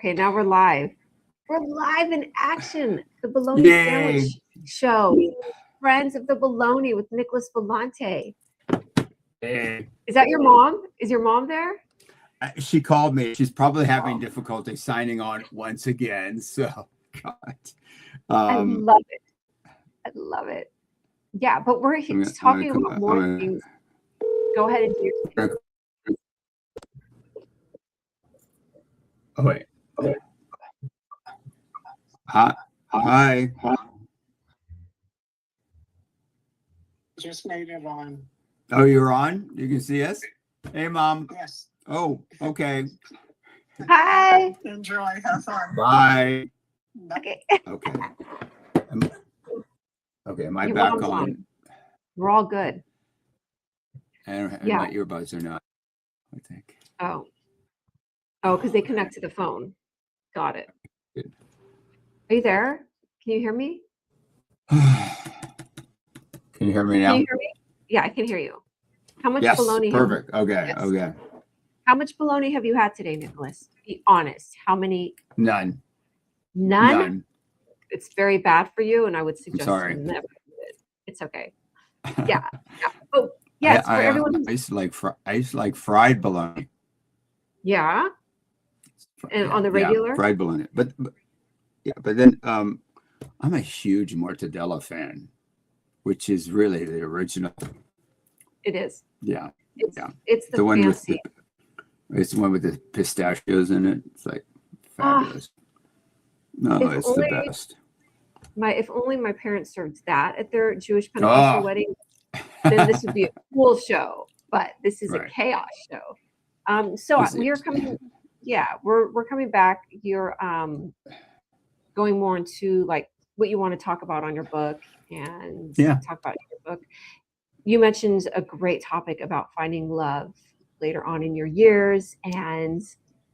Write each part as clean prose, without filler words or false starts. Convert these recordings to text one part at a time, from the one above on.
Okay, now we're live. We're live in action. The Bologna Yay. Sandwich Show. Friends of the Bologna with Nicholas Volante. Hey. Is that your mom? Is your mom there? She called me. She's probably having difficulty signing on once again. So, God. I love it. I love it. Yeah, but we're talking about more things. Go ahead and do your. Oh, wait. Hi. Hi. Just made it on. Oh, you're on? You can see us? Hey, Mom. Yes. Oh, okay. Hi. Enjoy. Have fun. Bye. Okay. Okay. Okay, am I Your back mom's on? We're all good. And Yeah. my earbuds are not, I think. Oh, because they connect to the phone. Got it. Good. Are you there? Can you hear me? Can you hear me now? Can you hear me? Yeah, I can hear you. How much Yes, bologna? perfect. Okay, Yes. okay. How much bologna have you had today, Nicholas? Be honest. How many? None. None? It's very bad for you, and I would suggest sorry. you never do it. It's okay. Yeah. Oh, yes, for everyone. I used to like fried bologna. Yeah. And on the regular? Yeah, fried bologna. But then I'm a huge mortadella fan, which is really the original. It is. Yeah. It's the one fancy. It's the one with the pistachios in it. It's like fabulous. It's the best. If only my parents served that at their Jewish Pentecostal wedding, then this would be a cool show. But this is a chaos show. So we are coming. Yeah, we're coming back. You're going more into like what you want to talk about on your book and talk about your book. You mentioned a great topic about finding love later on in your years, and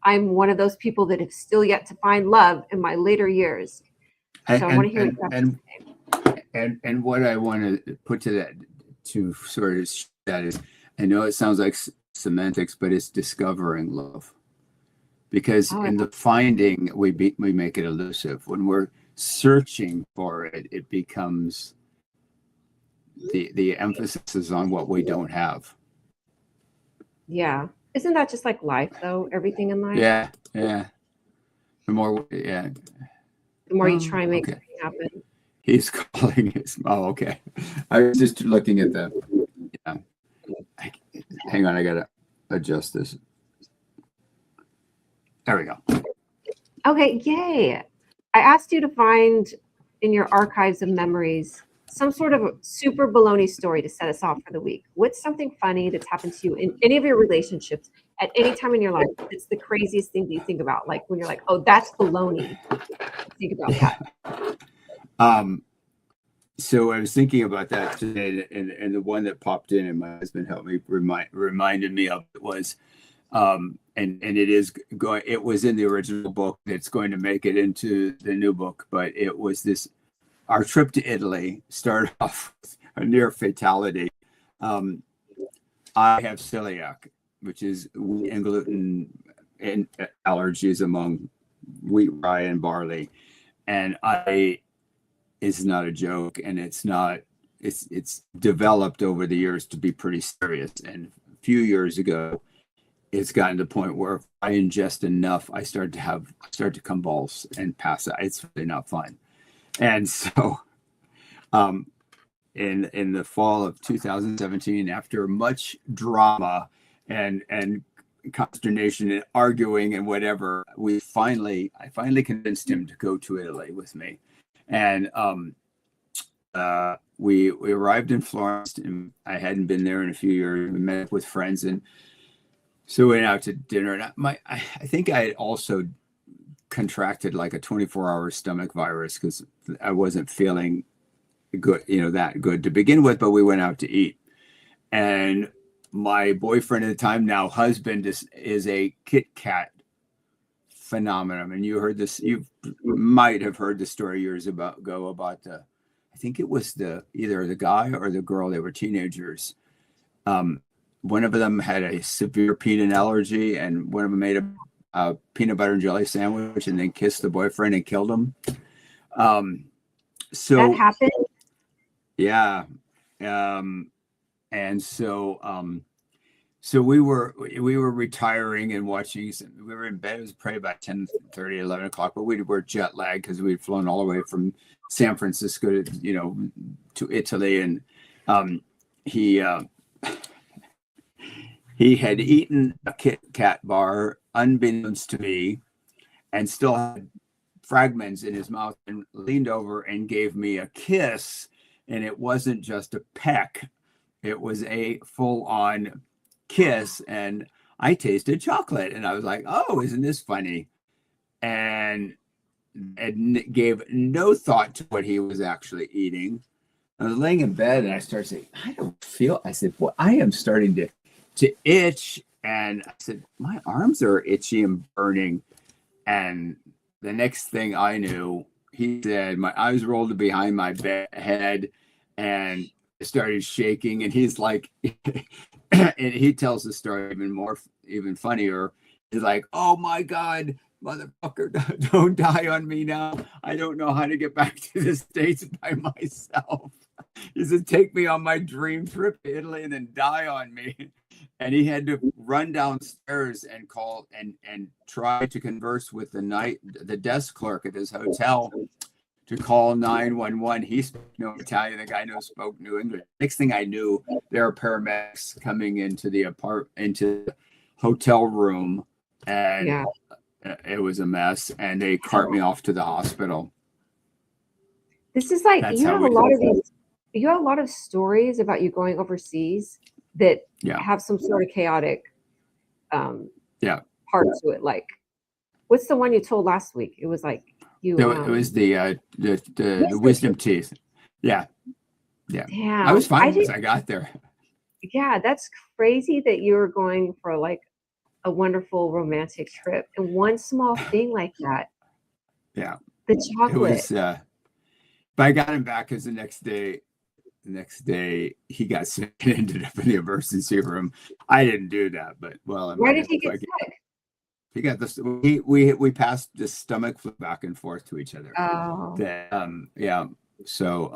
I'm one of those people that have still yet to find love in my later years. So I want to hear what you have to say. And what I want to put to that, to sort of that is, I know it sounds like semantics, but it's discovering love. Because in the finding, we make it elusive. When we're searching for it, it becomes the emphasis is on what we don't have. Yeah. Isn't that just like life, though? Everything in life? Yeah. The more, The more you try and make something happen. He's calling his. Oh, okay. I was just looking at the. Yeah. Hang on, I gotta adjust this. There we go. Okay, yay. I asked you to find in your archives of memories some sort of super bologna story to set us off for the week. What's something funny that's happened to you in any of your relationships at any time in your life? It's the craziest thing that you think about, like when you're like, oh, that's bologna. Think about that. So I was thinking about that today, and the one that popped in, and my husband helped me reminded me of it was, and it is going. It was in the original book. It's going to make it into the new book, but it was this. Our trip to Italy started off with a near fatality. I have celiac, which is wheat and gluten and allergies among wheat, rye, and barley, and it's not a joke, and it's developed over the years to be pretty serious. And a few years ago, it's gotten to the point where if I ingest enough, I start to convulse and pass out. It's really not fun. And so, in the fall of 2017, after much drama and consternation and arguing and whatever, I finally convinced him to go to Italy with me. And we arrived in Florence, and I hadn't been there in a few years. We met with friends, and so we went out to dinner. And I think I had also contracted like a 24-hour stomach virus because I wasn't feeling good, that good to begin with. But we went out to eat, and my boyfriend at the time, now husband, is a Kit Kat phenomenon. And you heard this, you might have heard the story years ago about I think it was either the guy or the girl. They were teenagers. One of them had a severe peanut allergy, and one of them made a a peanut butter and jelly sandwich and then kissed the boyfriend and killed him. So that happened. Yeah. And so we were retiring and watching. We were in bed. It was probably about 10:30, 11 o'clock, but we were jet lagged because we'd flown all the way from San Francisco to, to Italy. And he had eaten a Kit Kat bar unbeknownst to me and still had fragments in his mouth and leaned over and gave me a kiss. And it wasn't just a peck. It was a full-on kiss, and I tasted chocolate, and I was like, "Oh, isn't this funny?" And gave no thought to what he was actually eating. I was laying in bed, and I started saying, "I don't feel." I said, "Well, I am starting to itch," and I said, "My arms are itchy and burning." And the next thing I knew, he said, my eyes rolled behind my head, and I started shaking. And he's like, and he tells the story even funnier. He's like, "Oh my God, motherfucker, don't die on me now. I don't know how to get back to the States by myself." He said, "Take me on my dream trip to Italy and then die on me." And he had to run downstairs and call and try to converse with the desk clerk at his hotel to call 911. He spoke no Italian. The guy spoke no English. Next thing I knew, there were paramedics coming into the hotel room, and it was a mess. And they cart me off to the hospital. This is like you have a lot of stories about you going overseas that have some sort of chaotic part to it. Like, what's the one you told last week? It was like it was the wisdom teeth. Yeah. Damn, I was fine once I got there. Yeah, that's crazy that you were going for like a wonderful romantic trip, and one small thing like that. Yeah, the chocolate. It was, but I got him back because the next day he got sick and ended up in the emergency room. I didn't do that, but why did he get sick? He got this. We passed the stomach flu back and forth to each other. Oh, So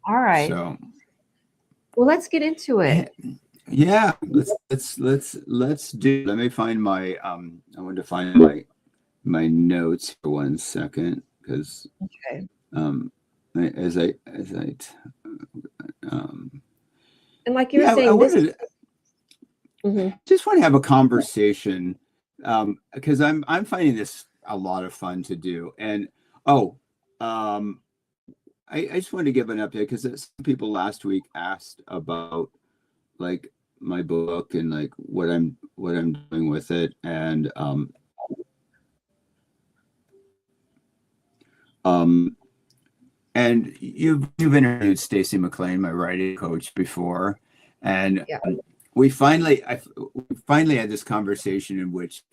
all right. So, well, let's get into it. Yeah, let's do. Let me find my. I want to find my notes for 1 second because. Okay. As I and like you were saying, just want to have a conversation because I'm finding this a lot of fun to do. And I just wanted to give an update because some people last week asked about like my book and like what I'm doing with it. And and you've interviewed Stacey McLean, my writing coach, before, and we finally had this conversation in which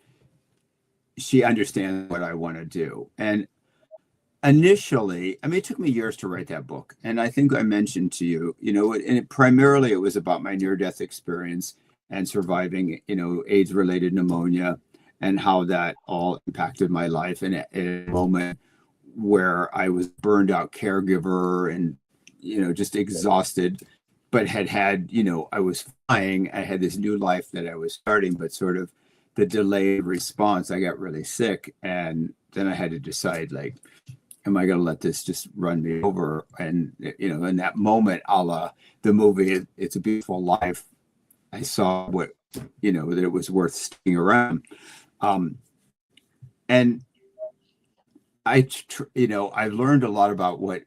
she understands what I want to do. And initially, I mean, it took me years to write that book, and I think I mentioned to you, and primarily it was about my near-death experience and surviving, AIDS-related pneumonia, and how that all impacted my life. And at a moment where I was burned out caregiver and, just exhausted, but had, I was flying. I had this new life that I was starting, but sort of the delayed response, I got really sick. And then I had to decide, like, am I going to let this just run me over? And, in that moment, a la the movie, It's a Beautiful Life, I saw that it was worth sticking around. And I learned a lot about what,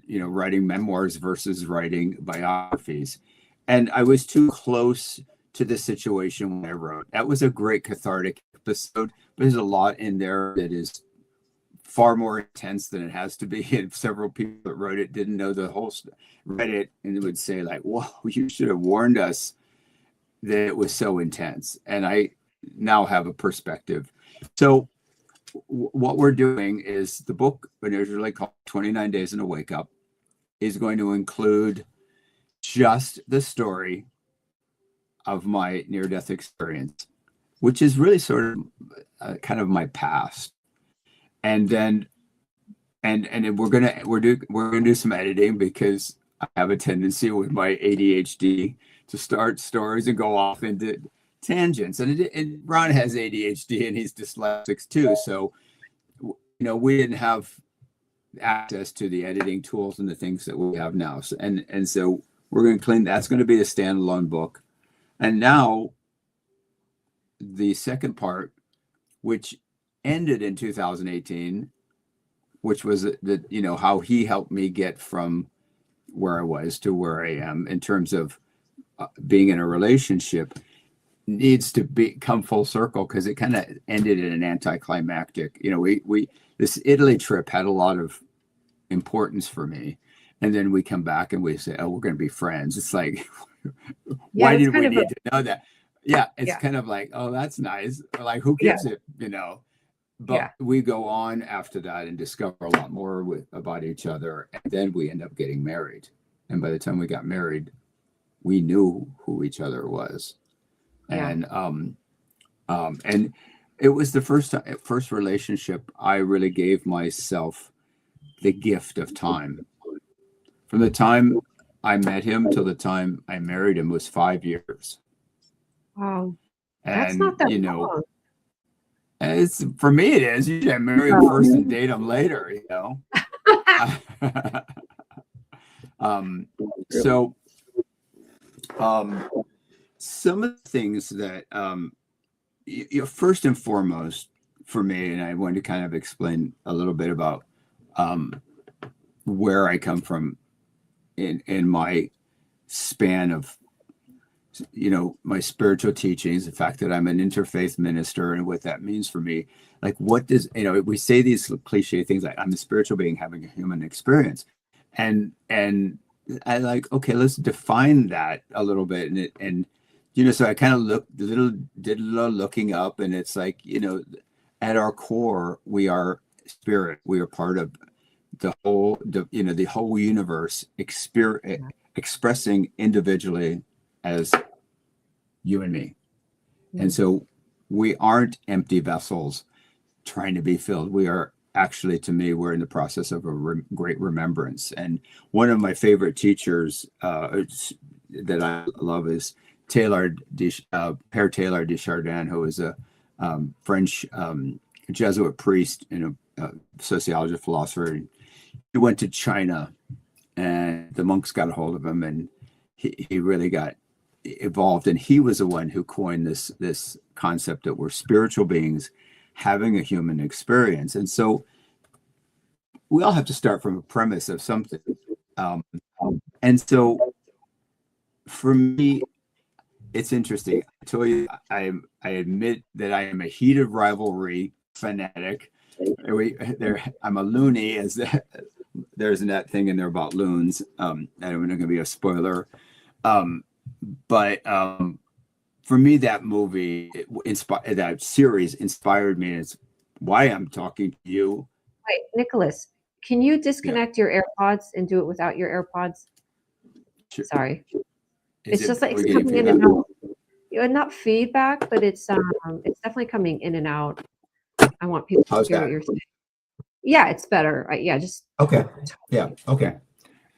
writing memoirs versus writing biographies. And I was too close to the situation when I wrote. That was a great cathartic episode, but there's a lot in there that is far more intense than it has to be. And several people that wrote it didn't know the whole story, read it, and it would say like, "Whoa, you should have warned us that it was so intense." And I now have a perspective. So what we're doing is the book, originally called 29 Days in a Wake Up, is going to include just the story of my near-death experience. which is really sort of kind of my past. And then we're gonna do some editing because I have a tendency with my ADHD to start stories and go off into tangents. And Ron has ADHD and he's dyslexic too, so we didn't have access to the editing tools and the things that we have now. So, so we're going to clean. That's going to be a standalone book. And now the second part, which ended in 2018, which was how he helped me get from where I was to where I am in terms of being in a relationship, needs to come full circle, because it kind of ended in an anticlimactic. This Italy trip had a lot of importance for me, and then we come back and we say, oh, we're going to be friends. It's like, why did we need to know that? Yeah, it's kind of like, oh, that's nice. Like, who gives it, But we go on after that and discover a lot more about each other, and then we end up getting married. And by the time we got married, we knew who each other was. And it was the first relationship I really gave myself the gift of time. From the time I met him till the time I married him was 5 years. Wow, that's not that long. It's, for me, it is. Usually I marry him first and date him later. So some of the things that first and foremost for me, and I wanted to kind of explain a little bit about where I come from in my span of my spiritual teachings, the fact that I'm an interfaith minister, and what that means for me. Like, what does we say these cliche things like, I'm a spiritual being having a human experience, and I like, okay, let's define that a little bit. And so I kind of did a little looking up, and it's like, at our core, we are spirit. We are part of the whole universe, expressing individually as you and me. And so we aren't empty vessels trying to be filled. We are actually, to me, we're in the process of a great remembrance. And one of my favorite teachers that I love is Père Taylor de Chardin, who is a French Jesuit priest and a sociologist, philosopher. He went to China, and the monks got a hold of him, and he really got evolved. And he was the one who coined this concept that we're spiritual beings having a human experience. And so we all have to start from a premise of something. And so for me, it's interesting. I told you, I admit that I am a heated rivalry fanatic. I'm a loony, as there's that thing in there about loons. I'm not going to be a spoiler. But for me, that movie, that series inspired me. And it's why I'm talking to you. Wait, Nicholas, can you disconnect your AirPods and do it without your AirPods? Sure. Sorry. It's just like it's coming in and out. Not feedback, but it's definitely coming in and out. I want people to hear what you're saying. Yeah, it's better. Just okay. Yeah, okay.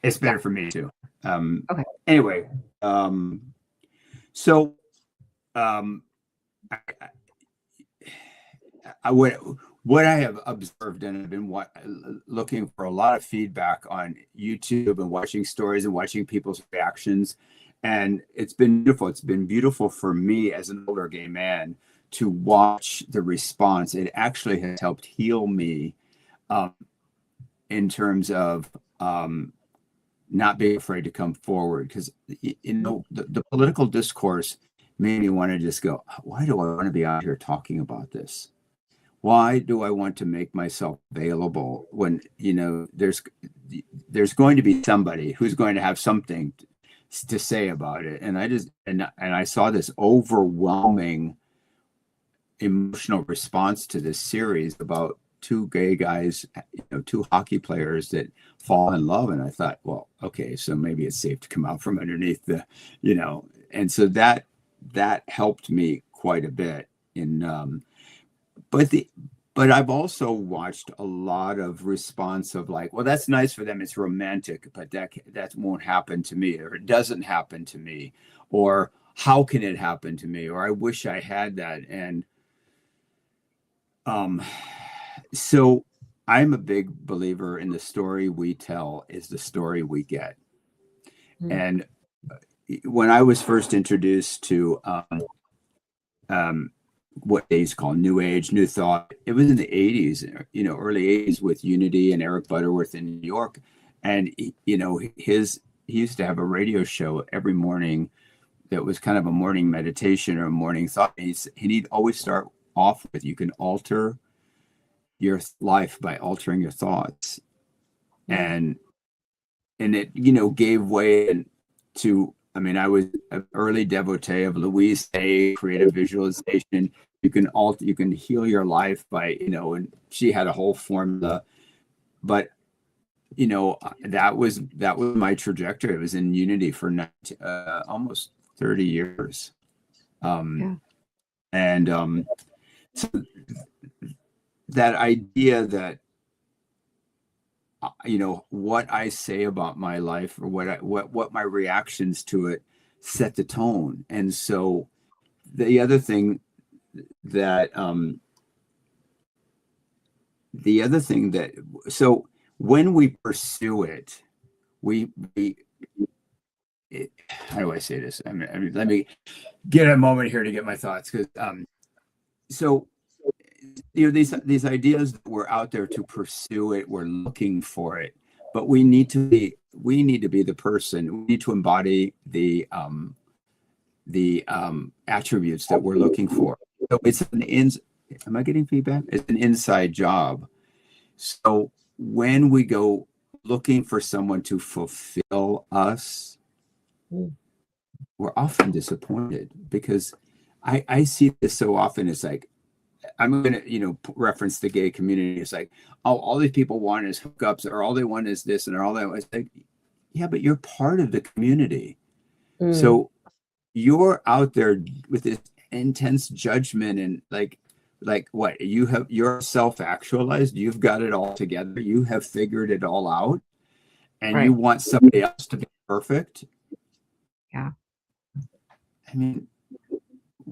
It's better for me too. Okay. Anyway, so what I have observed, and I've been looking for a lot of feedback on YouTube and watching stories and watching people's reactions. And it's been beautiful. It's been beautiful for me as an older gay man to watch the response. It actually has helped heal me in terms of not being afraid to come forward. Because, the political discourse made me want to just go, why do I want to be out here talking about this? Why do I want to make myself available when, there's going to be somebody who's going to have something to say about it? And I saw this overwhelming emotional response to this series about two gay guys, two hockey players that fall in love. And I thought, well, okay, so maybe it's safe to come out from underneath and so that helped me quite a bit. But I've also watched a lot of response of like, well, that's nice for them. It's romantic, but that won't happen to me, or it doesn't happen to me, or how can it happen to me, or I wish I had that. And so I'm a big believer in the story we tell is the story we get. Mm-hmm. And when I was first introduced to what they used to call New Age, New Thought, it was in the 80s, early 80s with Unity and Eric Butterworth in New York. And, he used to have a radio show every morning that was kind of a morning meditation or a morning thought. And he'd always start off with, you can alter your life by altering your thoughts. And it, gave way to, I was an early devotee of Louise Hay, creative visualization. You can heal your life by, and she had a whole formula, but that was my trajectory. It was in Unity for almost 30 years. And so that idea that what I say about my life or what my reactions to it set the tone. And so the other thing that so when we pursue it, how do I say this? Let me get a moment here to get my thoughts, because so these ideas that we're out there to pursue it, we're looking for it, but we need to be the person. We need to embody the attributes that we're looking for. So am I getting feedback? It's an inside job. So when we go looking for someone to fulfill us, we're often disappointed, because I see this so often. It's like, I'm going to, reference the gay community. It's like, oh, all these people want is hookups, or all they want is this, and all that. It's like, yeah, but you're part of the community. So you're out there with this intense judgment and like what you're self-actualized. You've got it all together. You have figured it all out, and you want somebody else to be perfect. Yeah.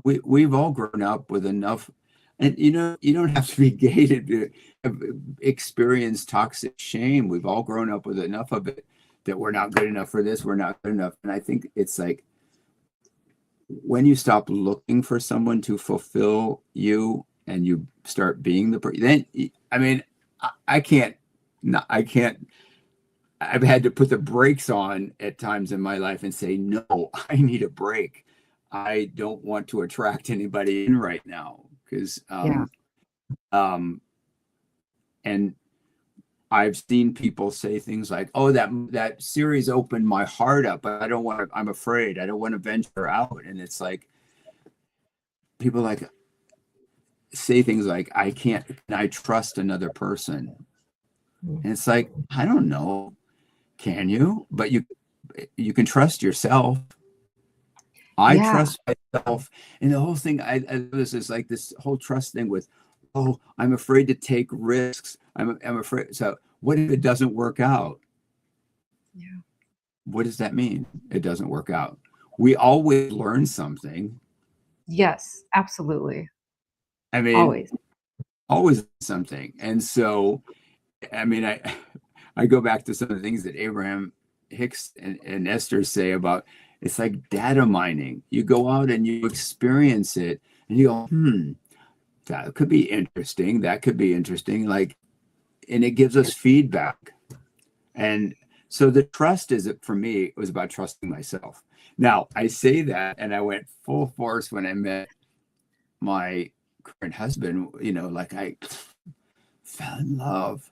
We've all grown up with enough. And, you don't have to be gay to experience toxic shame. We've all grown up with enough of it that we're not good enough for this. We're not good enough. And I think it's like, when you stop looking for someone to fulfill you and you start being the person, then, I can't, I've had to put the brakes on at times in my life and say, no, I need a break. I don't want to attract anybody in right now. Because and I've seen people say things like, oh, that series opened my heart up, but I'm afraid, I don't want to venture out. And it's like, people like say things like, can I trust another person? And it's like, I don't know, can you? But you can trust yourself. I trust myself. And the whole thing, this is like this whole trust thing with, oh, I'm afraid to take risks. I'm afraid. So what if it doesn't work out? Yeah. What does that mean? It doesn't work out. We always learn something. Yes, absolutely. Always something. And so, I go back to some of the things that Abraham Hicks and Esther say about, it's like data mining. You go out and you experience it and you go, that could be interesting. That could be interesting. And it gives us feedback. And so the trust for me, it was about trusting myself. Now I say that, and I went full force when I met my current husband, I fell in love.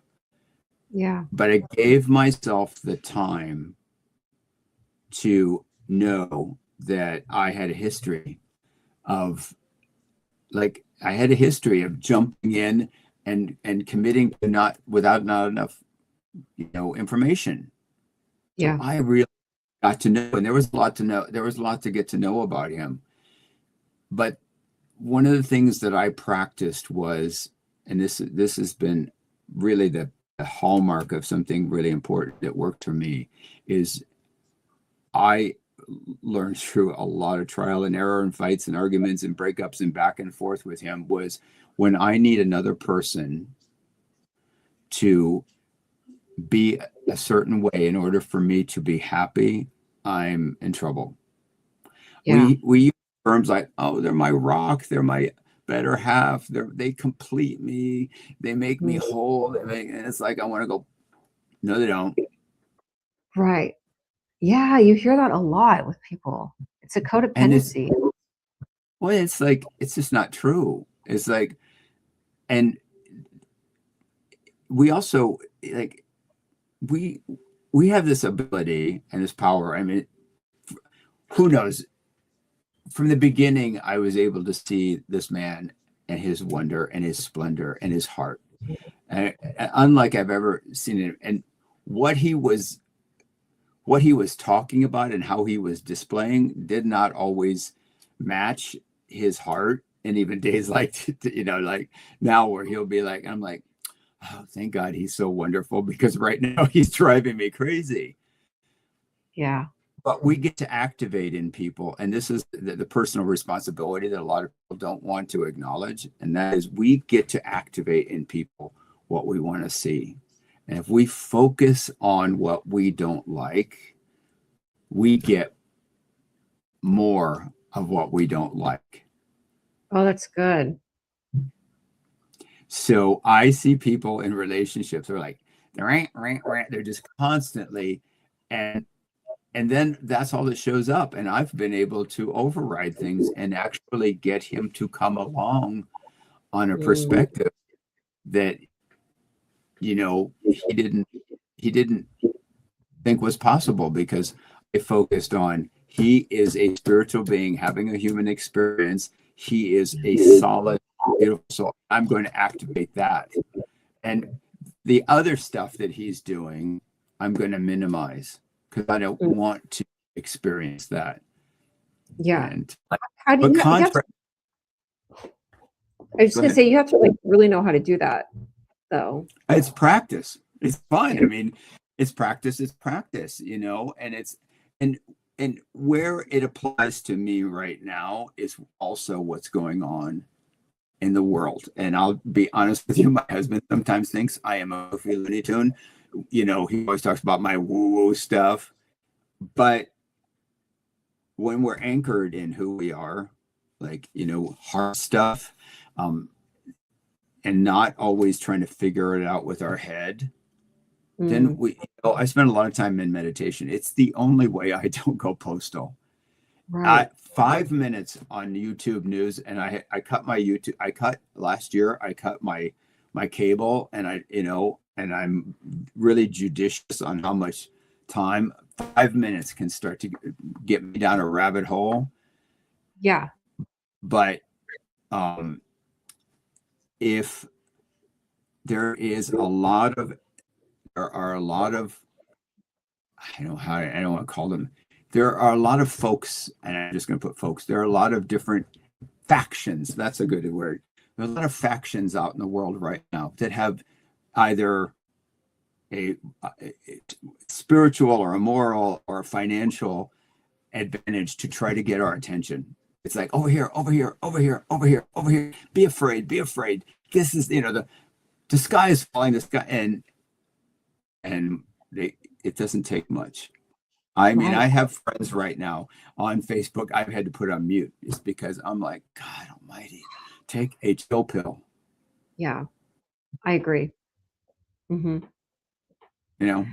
Yeah. But I gave myself the time to know that I had a history of jumping in and committing to without not enough, information. Yeah. So I really got to know, and there was a lot to know. There was a lot to get to know about him. But one of the things that I practiced was, and this has been really the hallmark of something really important that worked for me, is I learned through a lot of trial and error and fights and arguments and breakups and back and forth with him, was when I need another person to be a certain way in order for me to be happy, I'm in trouble. Yeah. We use terms like, oh, they're my rock, they're my better half, they complete me, they make me whole, and it's like I want to go, no, they don't. Right. Yeah, you hear that a lot with people. It's a codependency. It's like, it's just not true. It's like, and we also, like, we have this ability and this power. I mean, who knows? From the beginning, I was able to see this man and his wonder and his splendor and his heart, and unlike I've ever seen it. And what he was talking about and how he was displaying did not always match his heart. And even days like, like now, where he'll be like, I'm like, oh, thank God he's so wonderful, because right now he's driving me crazy. Yeah. But we get to activate in people, and this is the personal responsibility that a lot of people don't want to acknowledge, and that is we get to activate in people what we want to see. And if we focus on what we don't like, we get more of what we don't like. Oh, that's good. So I see people in relationships, they're like, they're just constantly, and then that's all that shows up. And I've been able to override things and actually get him to come along on a perspective that, he didn't think was possible, because I focused on, he is a spiritual being having a human experience. He is a solid, beautiful soul. I'm going to activate that. And the other stuff that he's doing, I'm going to minimize, because I don't want to experience that. Yeah. And, how do you I was just going to say, you have to really know how to do that, though. It's practice. It's fun. Yeah. I mean, it's practice, and where it applies to me right now is also what's going on in the world. And I'll be honest with you, my husband sometimes thinks I am a goofy Looney Tune. He always talks about my woo-woo stuff. But when we're anchored in who we are, like, heart stuff, and not always trying to figure it out with our head, then I spend a lot of time in meditation. It's the only way I don't go postal. Right. 5 minutes on YouTube news, and I cut my YouTube. Last year I cut my cable, and and I'm really judicious on how much time 5 minutes can start to get me down a rabbit hole. Yeah. But if there are a lot of, I don't want to call them, there are a lot of folks, and I'm just going to put folks, there are a lot of different factions. That's a good word. There are a lot of factions out in the world right now that have either a spiritual or a moral or a financial advantage to try to get our attention. It's like, over here, over here, over here, over here, over here. Be afraid, be afraid. This is, the sky is falling, the sky, and it doesn't take much. I mean, I have friends right now on Facebook I've had to put on mute, just because I'm like, God almighty, take a chill pill. Yeah, I agree. Yeah.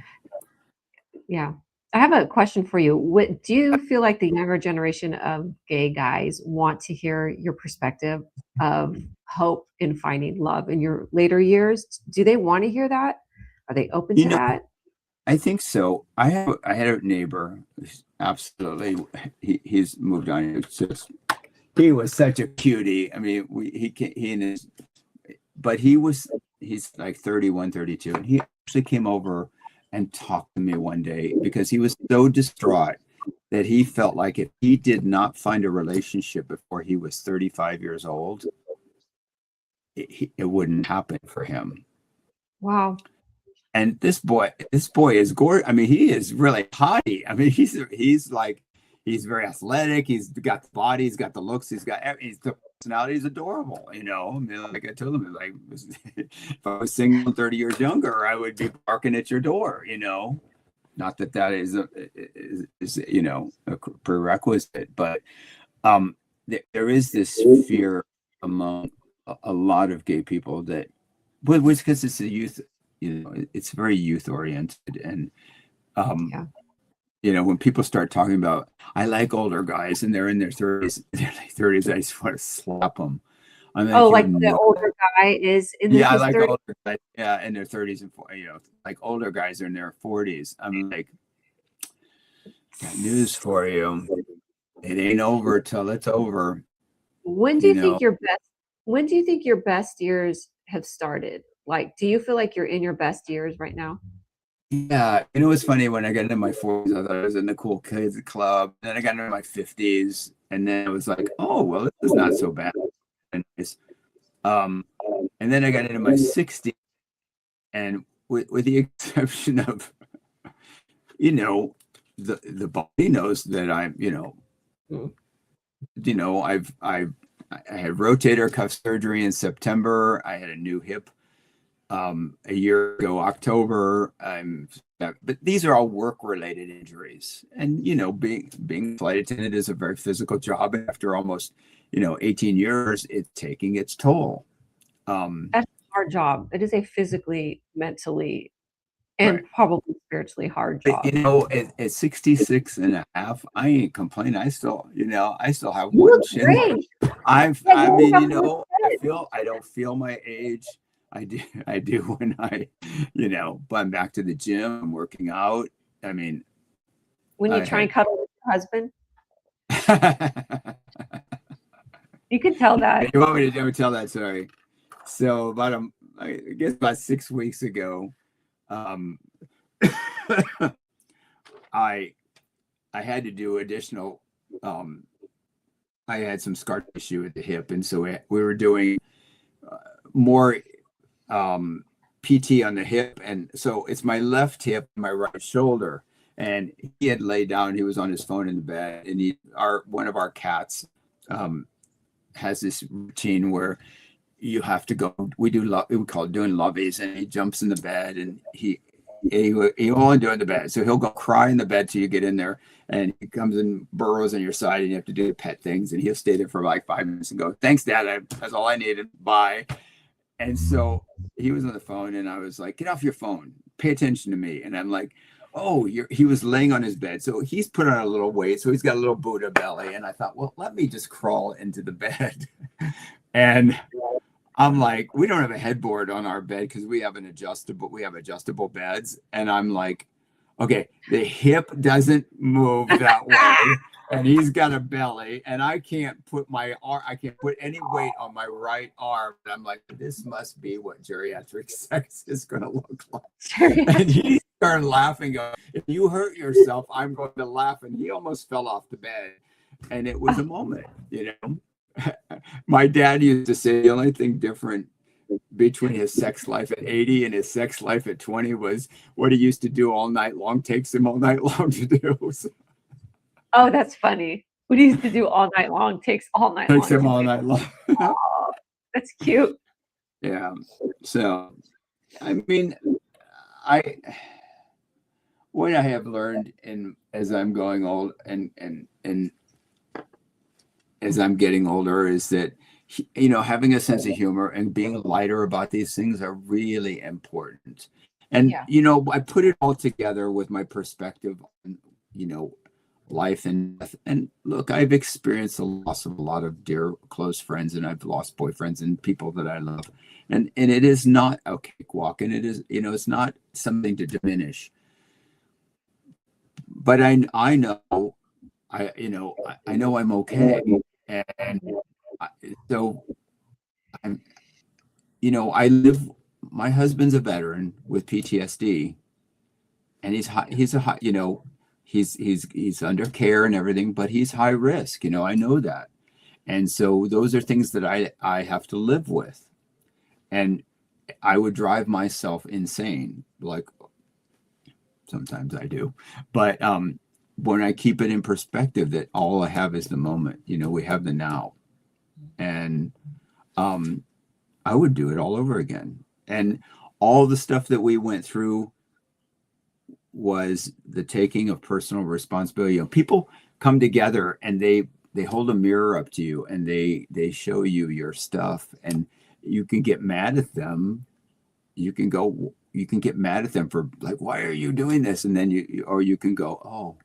I have a question for you. Do you feel like the younger generation of gay guys want to hear your perspective of hope in finding love in your later years? Do they want to hear that? Are they open to that? I think so. I had a neighbor. Absolutely, he's moved on. He was such a cutie. I mean, he's like 31, 32, and he actually came over and talked to me one day because he was so distraught. that he felt like if he did not find a relationship before he was 35 years old, it wouldn't happen for him. Wow. And this boy is gorgeous. I mean, he is really hottie. I mean, he's very athletic. He's got the body. He's got the looks. He's the personality. He's adorable. You know, I mean, like I told him, like if I was single 30 years younger, I would be barking at your door. You know, not that is you know, a prerequisite, but there is this fear among a lot of gay people that, well, it's because it's a youth. You know, it's very youth oriented, and you know, when people start talking about, I like older guys, and they're in their 30s, I just want to slap them. I mean, like the older guy is in his 30s? I like older guys, in their 30s and 40s, you know, like older guys are in their 40s. I'm like, got news for you. It ain't over till it's over. When do you think your best years have started? Like, do you feel like you're in your best years right now? Yeah, you know, it's funny, when I got into my 40s, I thought I was in the cool kids club. Then I got into my 50s, and then I was like, oh, well, this is not so bad. And then I got into my 60s, and with the exception of, you know, the body knows that I'm, you know, I had rotator cuff surgery in September. I had a new hip a year ago, October. But these are all work-related injuries, and you know, being a flight attendant is a very physical job. And after almost, you know, 18 years, it's taking its toll. That's a hard job. It is a physically, mentally, and probably spiritually hard job. But, you know, at 66 and a half, I ain't complaining. I still have one chin. I mean, you know, I don't feel my age. I do when you know, but I'm back to the gym, I'm working out. I mean, when you try and cuddle with your husband, you can tell that. You want me to tell that story? So I guess about 6 weeks ago, I had to do additional. I had some scar tissue at the hip, and so we were doing more PT on the hip, and so it's my left hip, my right shoulder. And he had laid down. He was on his phone in the bed, and one of our cats has this routine where you have to go. We call it doing lovies, and he jumps in the bed, and he only do it in the bed. So he'll go cry in the bed till you get in there, and he comes and burrows on your side, and you have to do the pet things, and he'll stay there for like 5 minutes and go, "Thanks, Dad. That's all I needed. Bye." And so he was on the phone, and I was like, "Get off your phone. Pay attention to me." And I'm like, "Oh, he was laying on his bed. So he's put on a little weight. So he's got a little Buddha belly." And I thought, well, let me just crawl into the bed. And I'm like, we don't have a headboard on our bed because we have adjustable beds. And I'm like, okay, the hip doesn't move that way. And he's got a belly, and I can't put any weight on my right arm. And I'm like, this must be what geriatric sex is going to look like. And he started laughing. Going, if you hurt yourself, I'm going to laugh. And he almost fell off the bed. And it was a moment, you know. My dad used to say the only thing different between his sex life at 80 and his sex life at 20 was what he used to do all night long takes him all night long to do. So, oh, that's funny. What he used to do all night long takes all night long. Takes him all night long. Oh, that's cute. Yeah. So, I mean, what I have learned as I'm going old and as I'm getting older is that, you know, having a sense of humor and being lighter about these things are really important. And, you know, I put it all together with my perspective on, you know, life and death. And look, I've experienced the loss of a lot of dear, close friends, and I've lost boyfriends and people that I love. And it is not a cakewalk, and it is, you know, it's not something to diminish. But I know I'm okay. And so I'm, you know, my husband's a veteran with PTSD, and he's a high, you know, he's under care and everything, but he's high risk. I know that. And so those are things that I have to live with. And I would drive myself insane. Like sometimes I do. But when I keep it in perspective that all I have is the moment, we have the now. And I would do it all over again. And all the stuff that we went through was the taking of personal responsibility. People come together and they hold a mirror up to you and they show you your stuff, and you can get mad at them. You can get mad at them for like, why are you doing this? And then you can go, oh,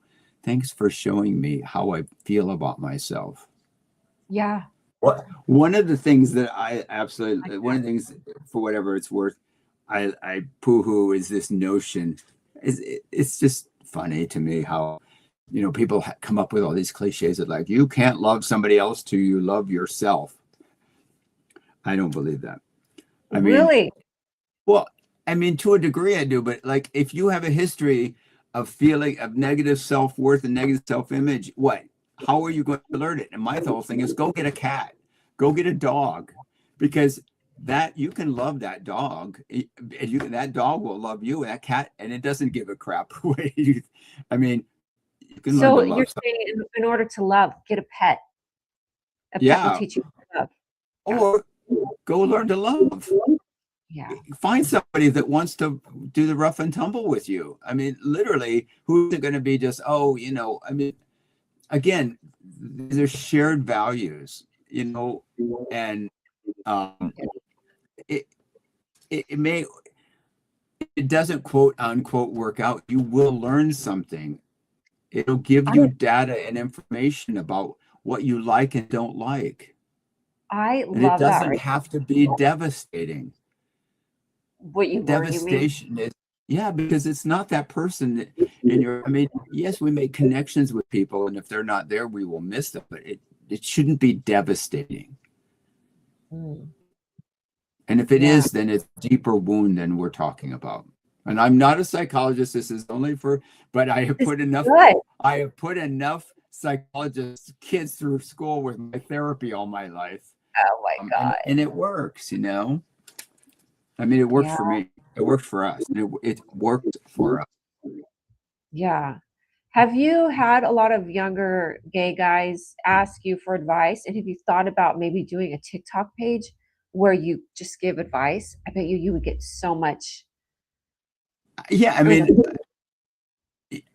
thanks for showing me how I feel about myself. Yeah. One of the things that one of the things, for whatever it's worth, I poo-hoo is this notion. It's just funny to me how, people come up with all these cliches that like, you can't love somebody else till you love yourself. I don't believe that. Really? Well, to a degree I do, but like if you have a history of feeling of negative self-worth and negative self-image, how are you going to learn it? And my whole thing is go get a cat, go get a dog, because that you can love that dog, and that dog will love you, and that cat, and it doesn't give a crap. You can learn to love. So you're saying in order to love, get a pet. A pet will teach you to love. Or go learn to love. Yeah. Find somebody that wants to do the rough and tumble with you. Literally, who's it going to be just, again, these are shared values, and it doesn't quote unquote work out. You will learn something. It'll give you data and information about what you like and don't like. I love that. And it doesn't have to be devastating. Devastation is, because it's not that person that in your, yes, we make connections with people, and if they're not there, we will miss them, but it shouldn't be devastating. And if it is, then it's a deeper wound than we're talking about. And I'm not a psychologist. This is only but I have put enough psychologists, kids through school with my therapy all my life. Oh my God. And it works, it worked for me. It worked for us. It worked for us. Yeah. Have you had a lot of younger gay guys ask you for advice? And have you thought about maybe doing a TikTok page where you just give advice? I bet you would get so much. Yeah,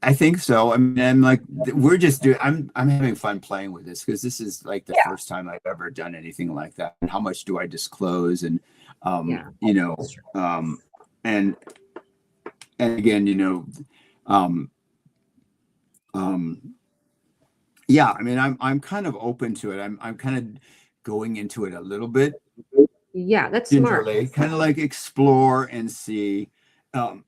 I think so. I'm like, we're just doing. I'm having fun playing with this because this is like the first time I've ever done anything like that. And how much do I disclose? And and again, I'm kind of open to it. I'm kind of going into it a little bit. Yeah, that's smart. Kind of like explore and see. And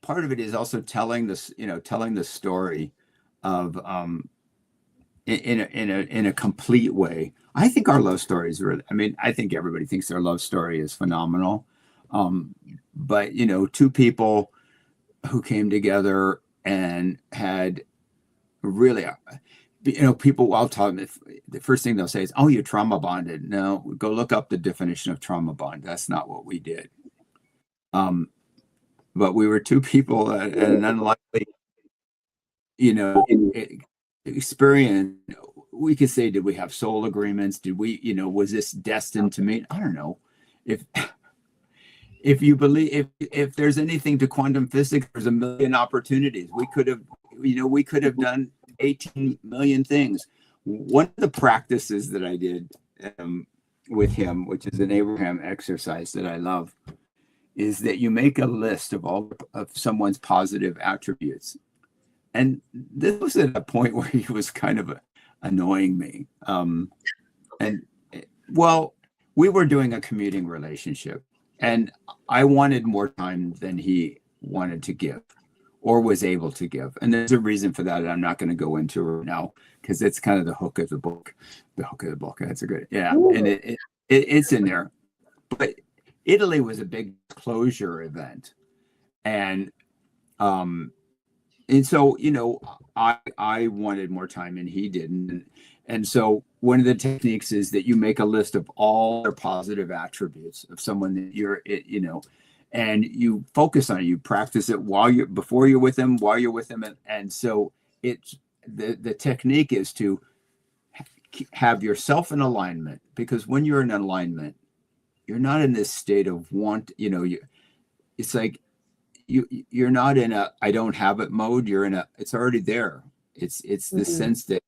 part of it is also telling this, telling the story of in a complete way. I think our love story is really, I think everybody thinks their love story is phenomenal. But two people who came together and had really, people, I'll tell them, the first thing they'll say is, oh, you're trauma bonded. No, go look up the definition of trauma bond. That's not what we did. But we were two people and an unlikely, experience. We could say, did we have soul agreements? Did we, was this destined to meet? I don't know. If you believe, if there's anything to quantum physics, there's a million opportunities. We could have done 18 million things. One of the practices that I did with him, which is an Abraham exercise that I love, is that you make a list of all of someone's positive attributes. And this was at a point where he was kind of annoying me. We were doing a commuting relationship, and I wanted more time than he wanted to give or was able to give. And there's a reason for that, and I'm not going to go into right now because it's kind of the hook of the book. That's a good, Ooh. And it's in there. But Italy was a big closure event. And and so, you know, I wanted more time and he didn't. And so one of the techniques is that you make a list of all their positive attributes of someone that you know, and you focus on it. You practice it before you're with them, while you're with them. And so it's the technique is to have yourself in alignment, because when you're in alignment, you're not in this state of want, you know, it's like, you're not in a I don't have it mode. You're in a it's already there. It's the sense that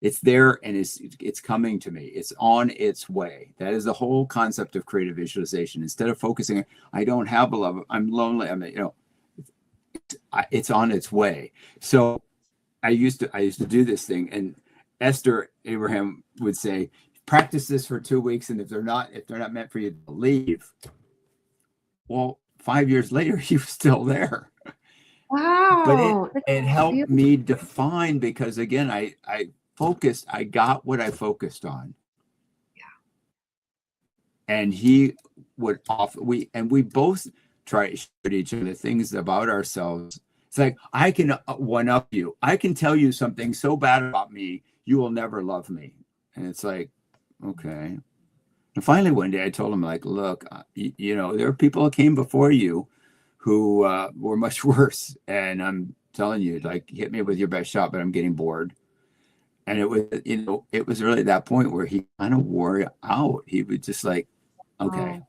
it's there and it's coming to me. It's on its way. That is the whole concept of creative visualization. Instead of focusing, I don't have a love, I'm lonely. I mean, you know, it's on its way. So I used to do this thing, and Esther Abraham would say, practice this for 2 weeks, and if they're not meant for you to leave. Well, 5 years later, he was still there. Wow. But it helped me define, because again, I focused, I got what I focused on. Yeah. And he would we both try to show each other things about ourselves. It's like, I can one up you. I can tell you something so bad about me, you will never love me. And it's like, okay. And finally, one day I told him, like, look, you know, there are people that came before you who were much worse. And I'm telling you, like, hit me with your best shot, but I'm getting bored. And it was, you know, it was really that point where he kind of wore out. He was just like, okay. Oh.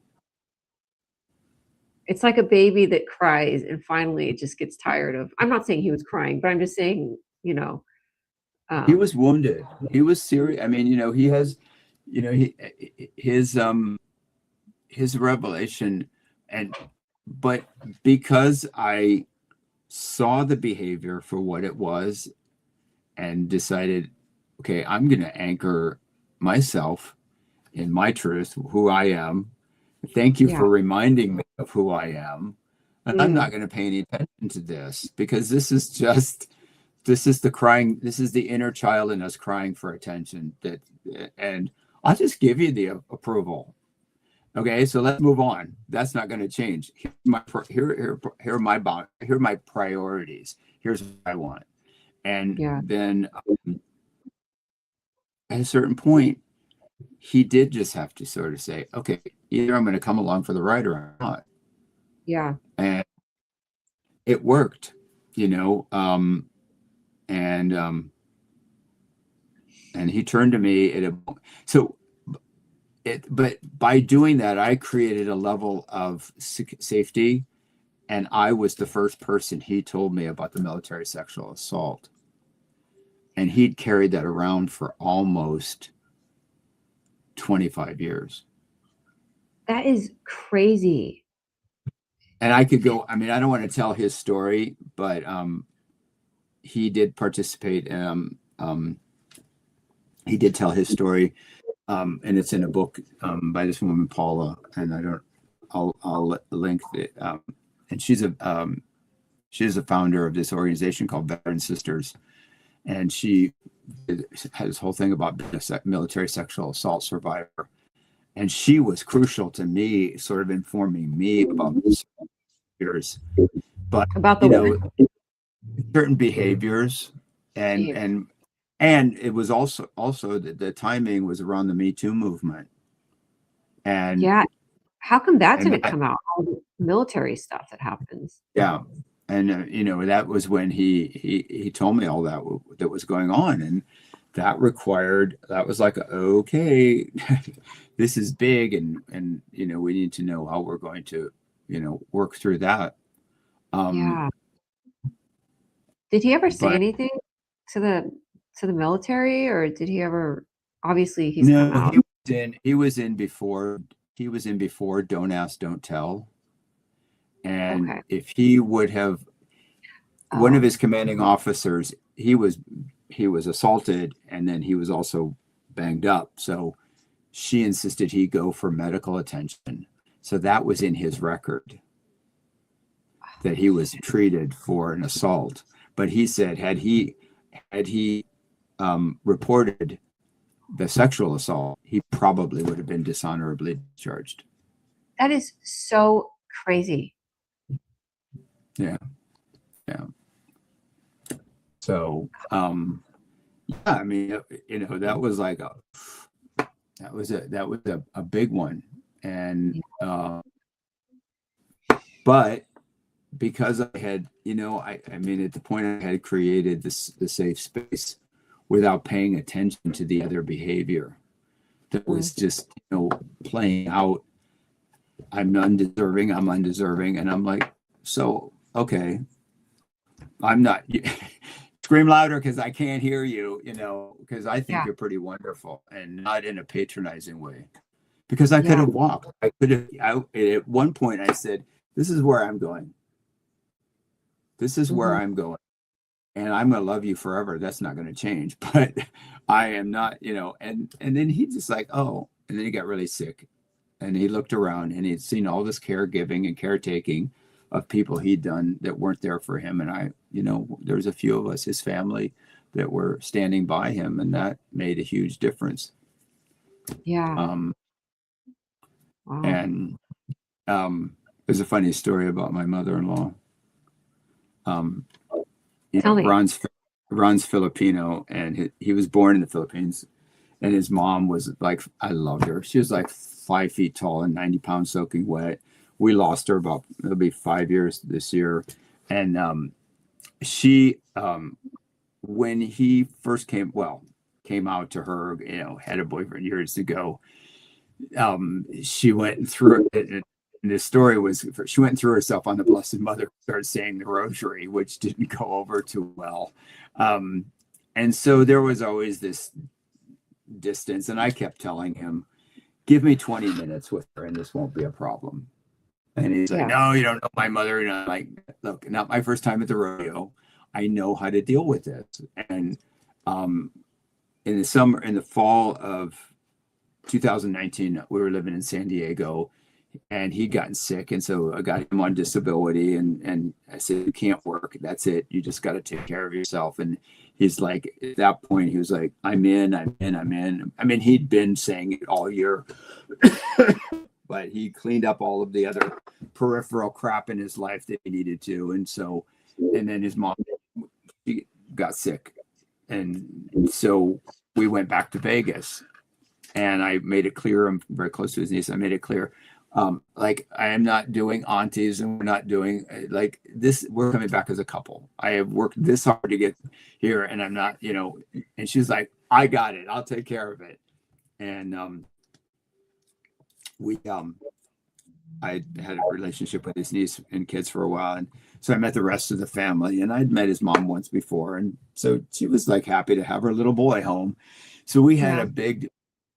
It's like a baby that cries and finally it just gets tired of, I'm not saying he was crying, but I'm just saying, you know. He was wounded. He was serious. I mean, you know, he has, you know, his revelation, but because I saw the behavior for what it was and decided, okay, I'm going to anchor myself in my truth, who I am. Thank you for reminding me of who I am. And I'm not going to pay any attention to this, because this is the inner child in us crying for attention, and I'll just give you the approval. Okay, so let's move on. That's not going to change. Here are my priorities. Here's what I want. And then at a certain point, he did just have to sort of say, okay, either I'm going to come along for the ride or I'm not. Yeah. And it worked, you know, and he turned to me but by doing that, I created a level of safety, and I was the first person he told me about the military sexual assault, and he'd carried that around for almost 25 years. That is crazy. And I could go, I mean, I don't want to tell his story, but he did participate. He did tell his story, and it's in a book by this woman, Paula, and I'll link it. And she's a founder of this organization called Veteran Sisters, and she had this whole thing about being a military sexual assault survivor. And she was crucial to me, sort of informing me about years, but about the certain behaviors, and it was also the timing was around the Me Too movement. And how come that didn't come out? All the military stuff that happens. Yeah, and you know, that was when he told me all that was going on, and that was like, okay, this is big, and you know, we need to know how we're going to, you know, work through that. Did he ever say anything to the military, or did he ever? Obviously, he's come out. He was in before Don't Ask, Don't Tell, and if he would have, one of his commanding officers, he was assaulted, and then he was also banged up. So she insisted he go for medical attention. So that was in his record, that he was treated for an assault. But he said, had he reported the sexual assault, he probably would have been dishonorably discharged. That is so crazy. Yeah. Yeah. So, yeah, I mean, that was like that was a big one. And, but because I had, I mean, at the point I had created the safe space without paying attention to the other behavior that was just, playing out. I'm undeserving. And I'm like, so, okay, I'm not, scream louder because I can't hear you, because I think you're pretty wonderful, and not in a patronizing way. Because I could have walked. At one point I said, this is where I'm going. This is where I'm going. And I'm going to love you forever. That's not going to change. But I am not, and then he just like, oh, and then he got really sick. And he looked around and he'd seen all this caregiving and caretaking of people he'd done that weren't there for him. And there was a few of us, his family, that were standing by him. And that made a huge difference. Yeah. Wow. And there's a funny story about my mother-in-law. Tell me. Ron's Filipino, and he was born in the Philippines, and his mom was like, I loved her. She was like 5 feet tall and 90 pounds soaking wet. We lost her it'll be 5 years this year. And she, when he first came out to her, had a boyfriend years ago, she went through it. And the story was, she went through herself on the Blessed Mother, started saying the rosary, which didn't go over too well. And so there was always this distance. And I kept telling him, give me 20 minutes with her and this won't be a problem. And he's like, no, you don't know my mother. And I'm like, look, not my first time at the rodeo. I know how to deal with this. And in the fall of 2019, we were living in San Diego. And he'd gotten sick, and so I got him on disability, and I said, you can't work. That's it. You just got to take care of yourself. And he's like, at that point, he was like, I'm in. I mean, he'd been saying it all year, but he cleaned up all of the other peripheral crap in his life that he needed to. And so, and then his mom got sick. And so we went back to Vegas, and I made it clear, I'm very close to his niece. I made it clear, like, I am not doing aunties, and we're not doing like this. We're coming back as a couple. I have worked this hard to get here, and I'm not, and she's like, I got it. I'll take care of it. And I had a relationship with his niece and kids for a while. And so I met the rest of the family, and I'd met his mom once before. And so she was like happy to have her little boy home. So we had a big,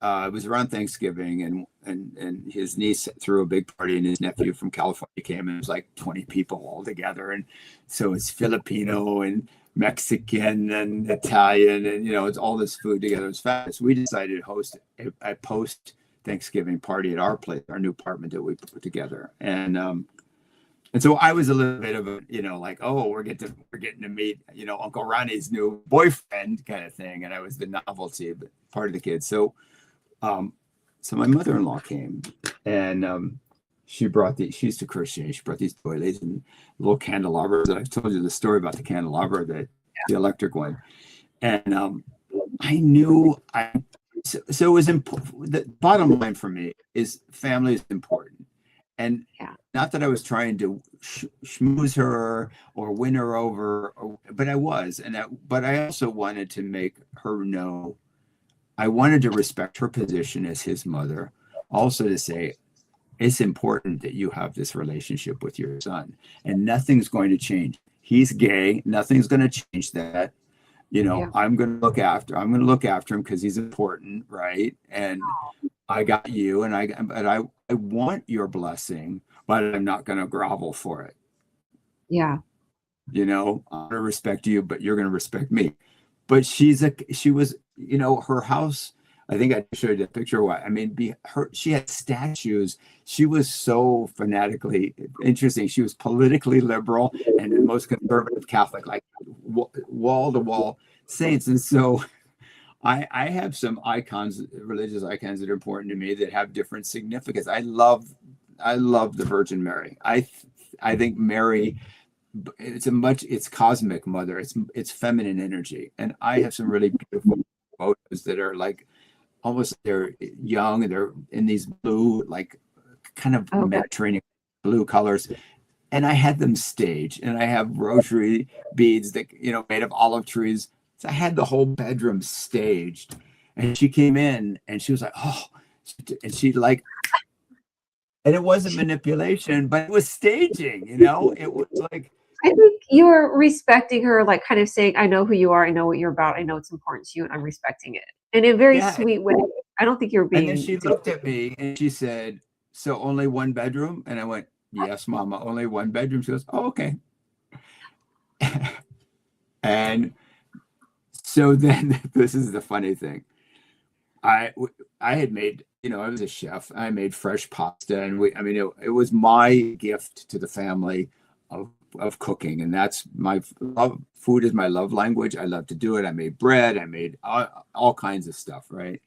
it was around Thanksgiving, and his niece threw a big party, and his nephew from California came, and it was like 20 people all together. And so it's Filipino and Mexican and Italian, and it's all this food together. It was fast. We decided to host a post Thanksgiving party at our place, our new apartment that we put together. And so I was a little bit of a, like, oh, we're getting to meet, Uncle Ronnie's new boyfriend kind of thing. And I was the novelty, but part of the kids. So my mother-in-law came, and she used to crochet. She brought these doilies and little candelabras. I've told you the story about the candelabra, the electric one. And I knew so it was important. The bottom line for me is family is important. And not that I was trying to schmooze her or win her over, but I was. But I also wanted to make her know, I wanted to respect her position as his mother. Also to say, it's important that you have this relationship with your son, and nothing's going to change. He's gay. Nothing's going to change that. I'm going to look after him because he's important. Right. And I got you, and I want your blessing, but I'm not going to grovel for it. Yeah. I'm going to respect you, but you're going to respect me. But she was, her house, I think I showed you a picture of what, she had statues. She was so fanatically interesting. She was politically liberal and the most conservative Catholic, like wall to wall saints. And so I have some icons, religious icons that are important to me that have different significance. I love the Virgin Mary. I think Mary it's cosmic mother. It's feminine energy. And I have some really beautiful photos that are like almost they're young and they're in these blue, like kind of Mediterranean blue colors. And I had them staged, and I have rosary beads that, made of olive trees. So I had the whole bedroom staged. And she came in and she was like, oh, and she like, and it wasn't manipulation, but it was staging, it was like. I think you were respecting her, like kind of saying, I know who you are. I know what you're about. I know it's important to you, and I'm respecting it in a very sweet way. I don't think you were being. And then she looked at me and she said, so only one bedroom? And I went, yes, Mama, only one bedroom. She goes, oh, okay. And so then this is the funny thing. I had made, I was a chef. I made fresh pasta, and it was my gift to the family of cooking, and that's my love. Food is my love language. I love to do it. I made bread. I made all kinds of stuff, right?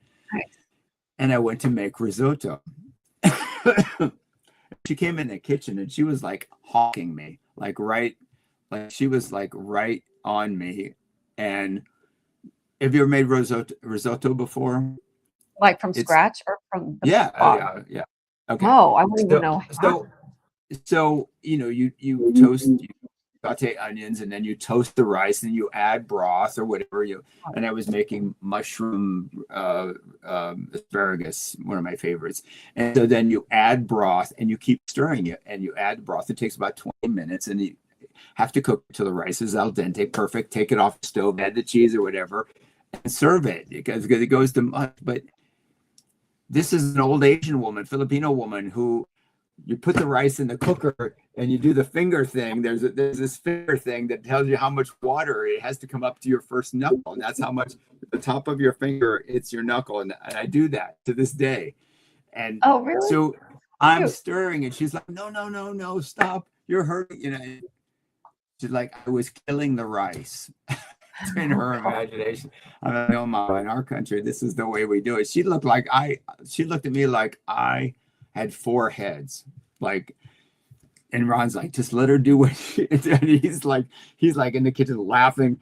And I went to make risotto. She came in the kitchen and she was like hawking me, she was like right on me. And have you ever made risotto before? Like from scratch or from the yeah. Okay. Oh, I wouldn't even know how. So you toast, you saute onions, and then you toast the rice, and you add broth or whatever and I was making mushroom asparagus, one of my favorites. And so then you add broth and you keep stirring it, and you add broth. It takes about 20 minutes, and you have to cook it till the rice is al dente, perfect. Take it off the stove, add the cheese or whatever, and serve it, because it goes to much. But this is an old Asian woman, Filipino woman, who you put the rice in the cooker and you do the finger thing. There's this finger thing that tells you how much water it has to come up to your first knuckle. And that's how much the top of your finger, it's your knuckle. And I do that to this day. And oh, really? So I'm stirring, and she's like, no, stop. You're hurting. She's like, I was killing the rice. In her imagination. I'm like, oh, Mama, in our country, this is the way we do it. She looked at me like I had 4 heads. And Ron's like, just let her do what and he's like in the kitchen laughing.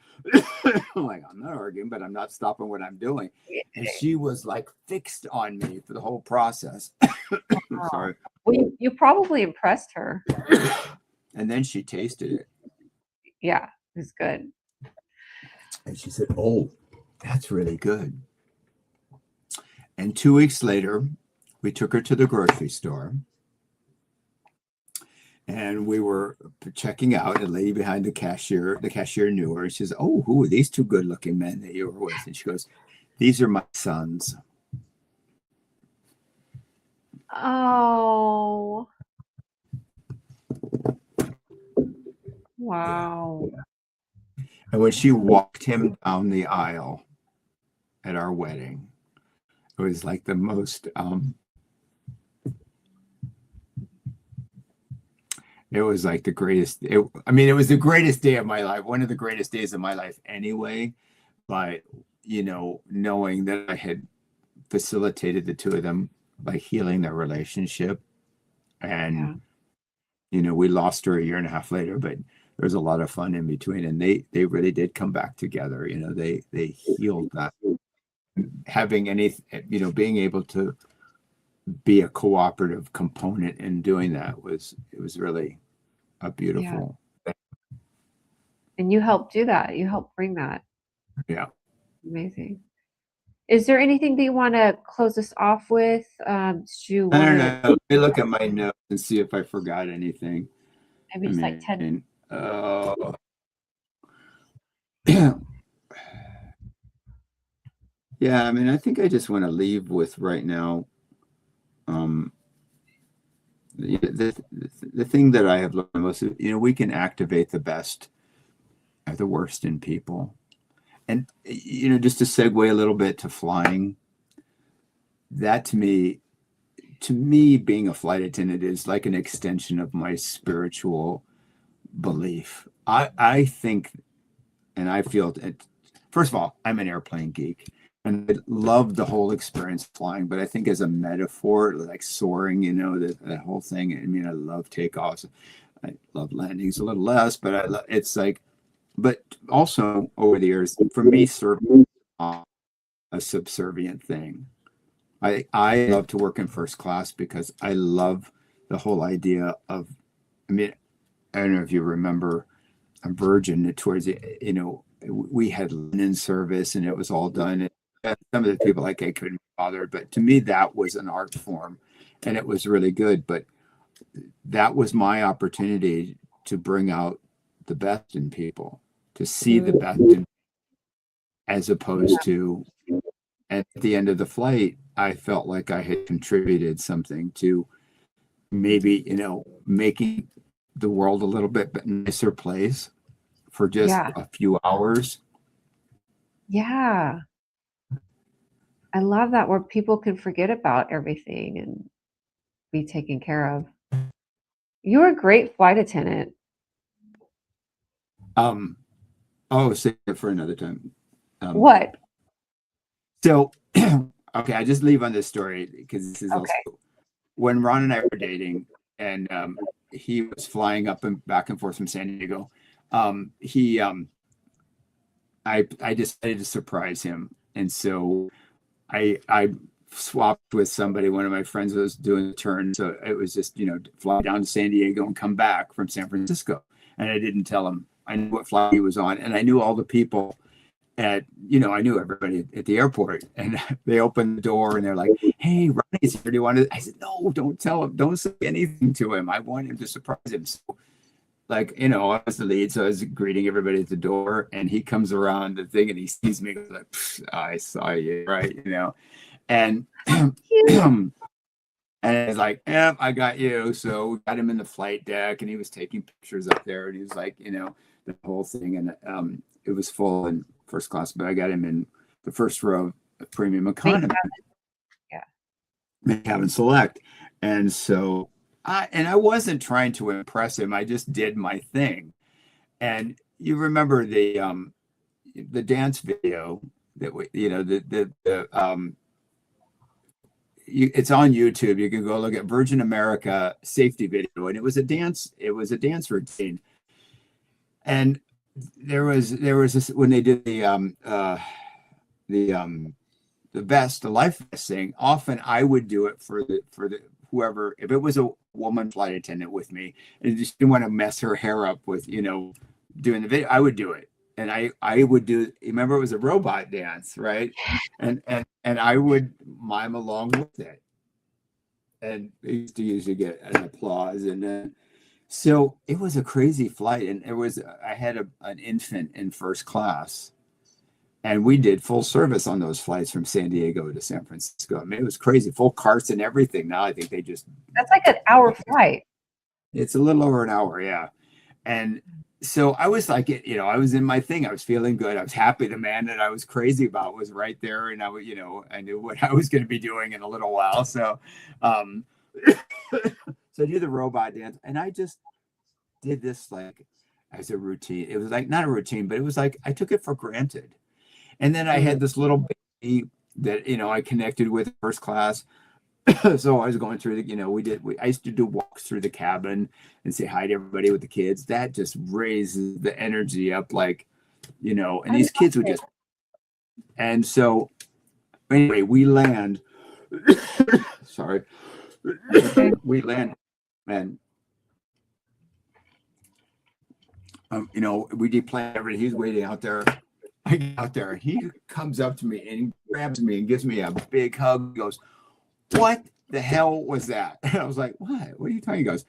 I'm like, I'm not arguing, but I'm not stopping what I'm doing. And she was like fixed on me for the whole process. Sorry. Well, you probably impressed her. And then she tasted it. Yeah, it's good. And she said, oh, that's really good. And 2 weeks later, we took her to the grocery store. And we were checking out. A lady behind the cashier knew her. She says, oh, who are these 2 good-looking men that you were with? And she goes, these are my sons. Oh. Wow. Yeah. And when she walked him down the aisle at our wedding, it was like the most, it was like the greatest, it was the greatest day of my life, one of the greatest days of my life anyway. But, knowing that I had facilitated the 2 of them by healing their relationship. And, we lost her a year and a half later, but there was a lot of fun in between, and they really did come back together. They healed that. Having being able to be a cooperative component in doing that it was really a beautiful thing. And you helped do that. You helped bring that. Yeah. Amazing. Is there anything that you want to close us off with? I don't know. Let me look at my notes and see if I forgot anything. Maybe just like 10. Yeah, I think I just want to leave with right now. The thing that I have learned most is, we can activate the best or the worst in people. And, just to segue a little bit to flying, that to me, being a flight attendant is like an extension of my spiritual belief. I think, and I feel, first of all, I'm an airplane geek. And I love the whole experience flying, but I think as a metaphor, like soaring, that whole thing. I love takeoffs, I love landings a little less, but it's like, but also over the years, for me, serving a subservient thing. I love to work in first class because I love the whole idea of, I mean, I don't know if you remember a Virgin towards the, we had linen service and it was all done. And some of the people like I couldn't be bothered, but to me that was an art form, and it was really good. But that was my opportunity to bring out the best in people, to see the best in, as opposed to at the end of the flight, I felt like I had contributed something to maybe, making the world a little bit nicer place for just a few hours. Yeah. I love that, where people can forget about everything and be taken care of. You're a great flight attendant. Save it for another time. What? So, okay, I just leave on this story because this is also when Ron and I were dating, and he was flying up and back and forth from San Diego. I decided to surprise him, and so I swapped with somebody. One of my friends was doing the turn, so it was just fly down to San Diego and come back from San Francisco, and I didn't tell him. I knew what flight he was on, and I knew all the people I knew everybody at the airport, and they opened the door and they're like, "Hey, Ronnie's here. Do you want to?" I said, "No, don't tell him. Don't say anything to him. I want him to surprise him." So, I was the lead, so I was greeting everybody at the door, and he comes around the thing and he sees me, goes like, "I saw you, right?" And and he's like, "Yeah, I got you." So we got him in the flight deck, and he was taking pictures up there, and he was like, the whole thing, and it was full in first class, but I got him in the first row of premium economy. Cabin select. And so I wasn't trying to impress him. I just did my thing. And you remember the dance video that it's on YouTube. You can go look at Virgin America safety video, and it was a dance routine. And there was this when they did the life vest thing. Often I would do it for the whoever, if it was a woman flight attendant with me and just didn't want to mess her hair up with doing the video, I would do it. And I would do, remember it was a robot dance, right? And I would mime along with it. And I used to usually get an applause. And so it was a crazy flight. And I had an infant in first class. And we did full service on those flights from San Diego to San Francisco. I mean, it was crazy, full carts and everything. Now I think that's like an hour flight. It's a little over an hour, yeah. And so I was like, I was in my thing. I was feeling good. I was happy. The man that I was crazy about was right there, and I knew what I was going to be doing in a little while. So, so I did the robot dance, and I just did this as a routine. It was not a routine, but it was I took it for granted. And then I had this little baby that I connected with first class. So I was going through I used to do walks through the cabin and say hi to everybody with the kids. That just raises the energy up, and these kids would just. And so, anyway, we land. Sorry, we land, and we deplan everything. He's waiting out there. I get out there, and he comes up to me and grabs me and gives me a big hug. He goes, "What the hell was that?" And I was like, "What? What are you talking?" He goes,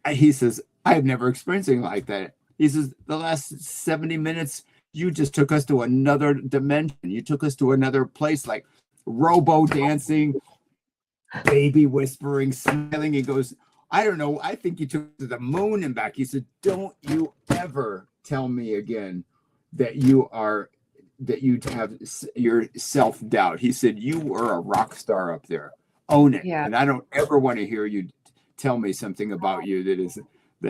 he says, "I've never experienced anything like that." He says, "The last 70 minutes, you just took us to another dimension. You took us to another place, like robo dancing, baby whispering, smiling." He goes, "I don't know. I think you took us to the moon and back." He said, "Don't you ever tell me again that you have your self-doubt." He said, "You were a rock star up there. Own it." Yeah. And I don't ever want to hear you tell me something about you that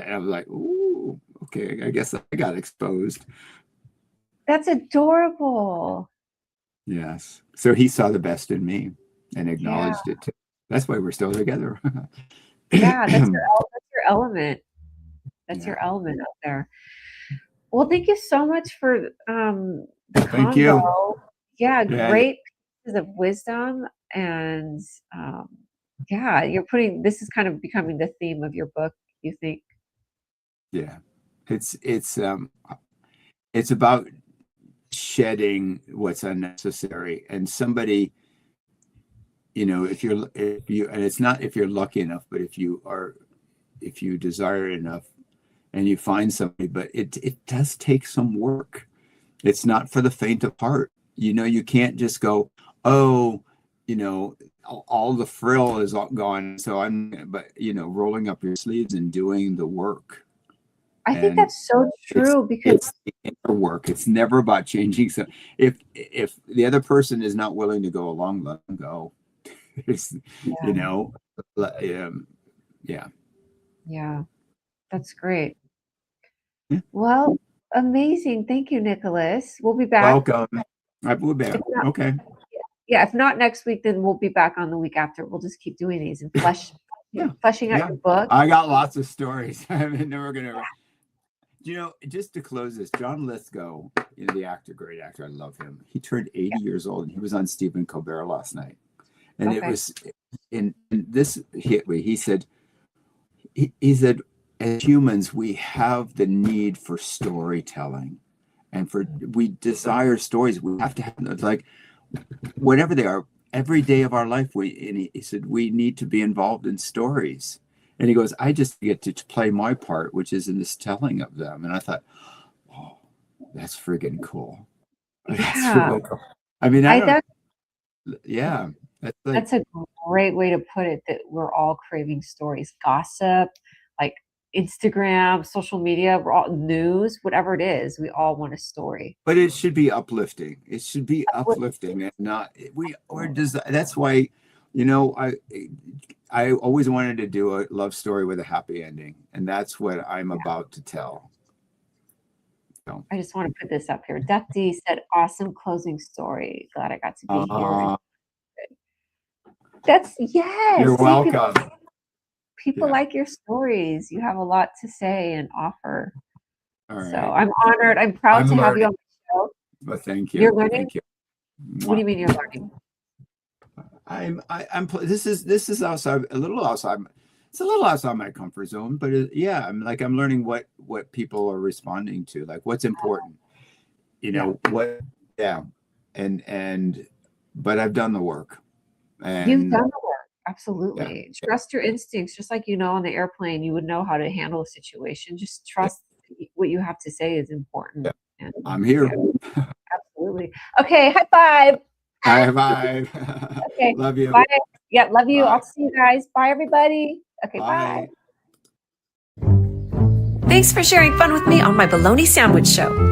I was like, "Ooh, okay, I guess I got exposed." That's adorable. Yes. So he saw the best in me and acknowledged it too. That's why we're still together. Yeah, that's your element. That's your element out there. Well, thank you so much for the Thank convo. you. Yeah, great pieces of wisdom. And this is kind of becoming the theme of your book, you think? Yeah. It's about shedding what's unnecessary. And somebody, if you and it's not if you're lucky enough, but if you desire it enough and you find somebody, but it does take some work. It's not for the faint of heart. You can't just go, oh, all the frill is all gone. So rolling up your sleeves and doing the work. I think that's so true, because it's work. It's never about changing. So if the other person is not willing to go along, let them go. Yeah, that's great. Yeah. Well, amazing. Thank you, Nicholas. We'll be back. Welcome. We'll be back. Okay. Yeah, if not next week, then we'll be back on the week after. We'll just keep doing these and fleshing out your book. I got lots of stories. Never gonna. Just to close this, John Lithgow, the actor, great actor, I love him. He turned 80 years old, and he was on Stephen Colbert last night. And it was in this hit me. He said, as humans, we have the need for storytelling, and we desire stories. We have to have, like, whatever they are, every day of our life. He said we need to be involved in stories. And he goes, I just get to play my part, which is in this telling of them. And I thought, oh, that's friggin' cool. That's really cool. I mean, that's a great way to put it, that we're all craving stories. Gossip, like Instagram, social media, we're all news, whatever it is, we all want a story. But it should be uplifting. It should be uplifting, and not that's why, I always wanted to do a love story with a happy ending, and that's what I'm about to tell. So. I just want to put this up here. Duck D said, awesome closing story. Glad I got to be here. That's You're welcome. People like your stories. You have a lot to say and offer. All right. So I'm honored. I'm proud to have you on the show. But thank you. You're learning? Thank you. What do you mean you're learning? This is outside, a little outside. It's a little outside my comfort zone, but I'm learning what people are responding to, like what's important, but I've done the work. And you've done the work. Absolutely. Trust your instincts. Just like, on the airplane, you would know how to handle a situation. Just trust what you have to say is important. Yeah. And I'm here. Absolutely. Okay. High five. High five. Okay. Love you. Bye. Yeah. Love you. Bye. I'll see you guys. Bye, everybody. Okay. Bye. Thanks for sharing fun with me on my Bologna Sandwich Show.